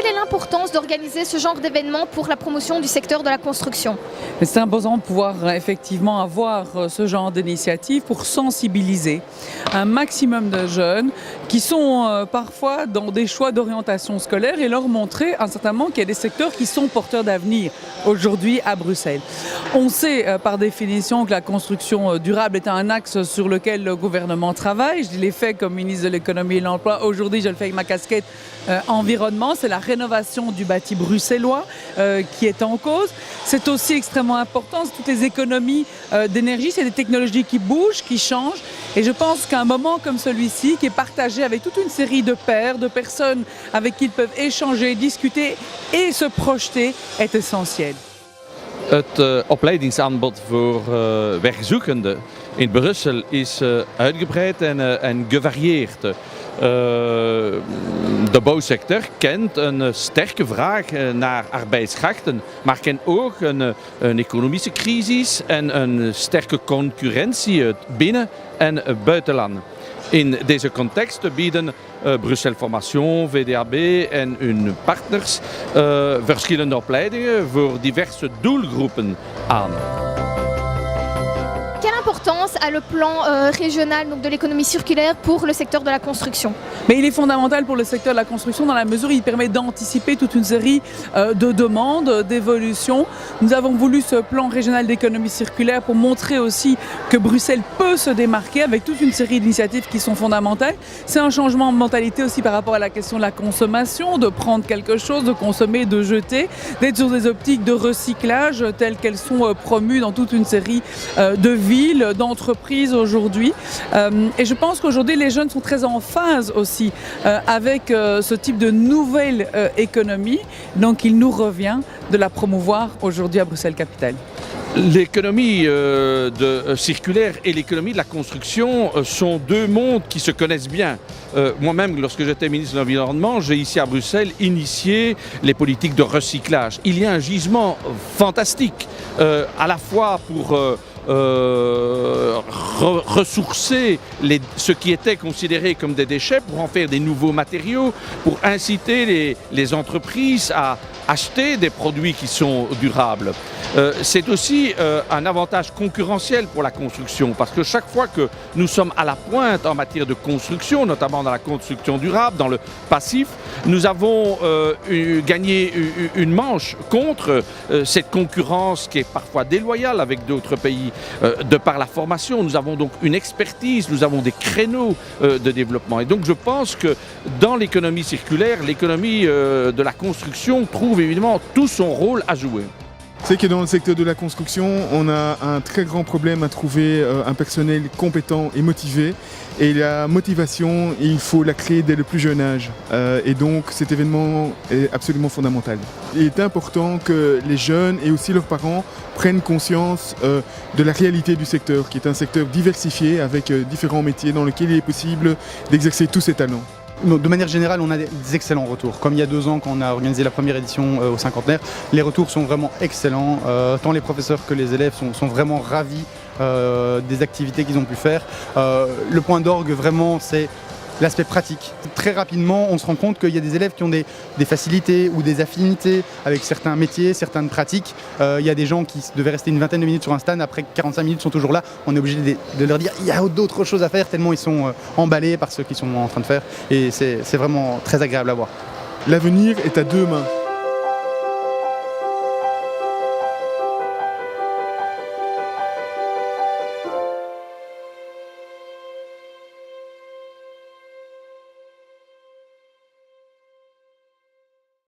quelle est l'importance d'organiser ce genre d'événement pour la promotion du secteur de la construction? C'est important de pouvoir effectivement avoir ce genre d'initiative pour sensibiliser un maximum de jeunes qui sont parfois dans des choix d'orientation scolaire et leur montrer certainement qu'il y a des secteurs qui sont porteurs d'avenir aujourd'hui à Bruxelles. On sait par définition que la construction durable est un axe sur lequel le gouvernement travaille. Je l'ai fait comme ministre de l'économie et de l'emploi. Aujourd'hui, je le fais avec ma casquette environnement. C'est la rénovation du bâti bruxellois qui est en cause. C'est aussi extrêmement important, c'est toutes les économies d'énergie, c'est des technologies qui bougent, qui changent. Et je pense qu'un moment comme celui-ci, qui est partagé avec toute une série de pairs, de personnes avec qui ils peuvent échanger, discuter et se projeter, est essentiel. Het opleidingsaanbod voor werkzoekenden in Brussel is uitgebreid en gevarieerd. De bouwsector kent een sterke vraag naar arbeidskrachten, maar kent ook een economische crisis en een sterke concurrentie binnen en buitenland. In deze context bieden Brussel Formation, VDAB en hun partners verschillende opleidingen voor diverse doelgroepen aan. Quelle importance a le plan régional donc de l'économie circulaire pour le secteur de la construction? Mais il est fondamental pour le secteur de la construction dans la mesure où il permet d'anticiper toute une série de demandes, d'évolutions. Nous avons voulu ce plan régional d'économie circulaire pour montrer aussi que Bruxelles peut se démarquer avec toute une série d'initiatives qui sont fondamentales. C'est un changement de mentalité aussi par rapport à la question de la consommation, de prendre quelque chose, de consommer, de jeter, d'être sur des optiques de recyclage telles qu'elles sont promues dans toute une série de villes, d'entreprises aujourd'hui. Et je pense qu'aujourd'hui les jeunes sont très en phase aussi avec ce type de nouvelle économie. Donc il nous revient de la promouvoir aujourd'hui à Bruxelles-Capitale. L'économie circulaire et l'économie de la construction sont deux mondes qui se connaissent bien. Moi-même, lorsque j'étais ministre de l'Environnement, j'ai ici à Bruxelles initié les politiques de recyclage. Il y a un gisement fantastique, à la fois pour ressourcer ce qui était considéré comme des déchets pour en faire des nouveaux matériaux, pour inciter les entreprises à acheter des produits qui sont durables. C'est aussi un avantage concurrentiel pour la construction parce que chaque fois que nous sommes à la pointe en matière de construction, notamment dans la construction durable, dans le passif, nous avons gagné une manche contre cette concurrence qui est parfois déloyale avec d'autres pays. De par la formation, nous avons donc une expertise, nous avons des créneaux de développement. Et donc je pense que dans l'économie circulaire, l'économie de la construction trouve évidemment tout son rôle à jouer. C'est que dans le secteur de la construction, on a un très grand problème à trouver un personnel compétent et motivé. Et la motivation, il faut la créer dès le plus jeune âge. Et donc cet événement est absolument fondamental. Il est important que les jeunes et aussi leurs parents prennent conscience de la réalité du secteur, qui est un secteur diversifié avec différents métiers dans lesquels il est possible d'exercer tous ses talents. De manière générale, on a des excellents retours. Comme il y a 2 ans, quand on a organisé la première édition au cinquantenaire, les retours sont vraiment excellents. Tant les professeurs que les élèves sont vraiment ravis des activités qu'ils ont pu faire. Le point d'orgue, vraiment, c'est l'aspect pratique. Très rapidement, on se rend compte qu'il y a des élèves qui ont des facilités ou des affinités avec certains métiers, certaines pratiques. Il y a des gens qui devaient rester une vingtaine de minutes sur un stand, après 45 minutes sont toujours là. On est obligé de leur dire il y a d'autres choses à faire tellement ils sont emballés par ce qu'ils sont en train de faire. Et c'est vraiment très agréable à voir. L'avenir est à 2 mains.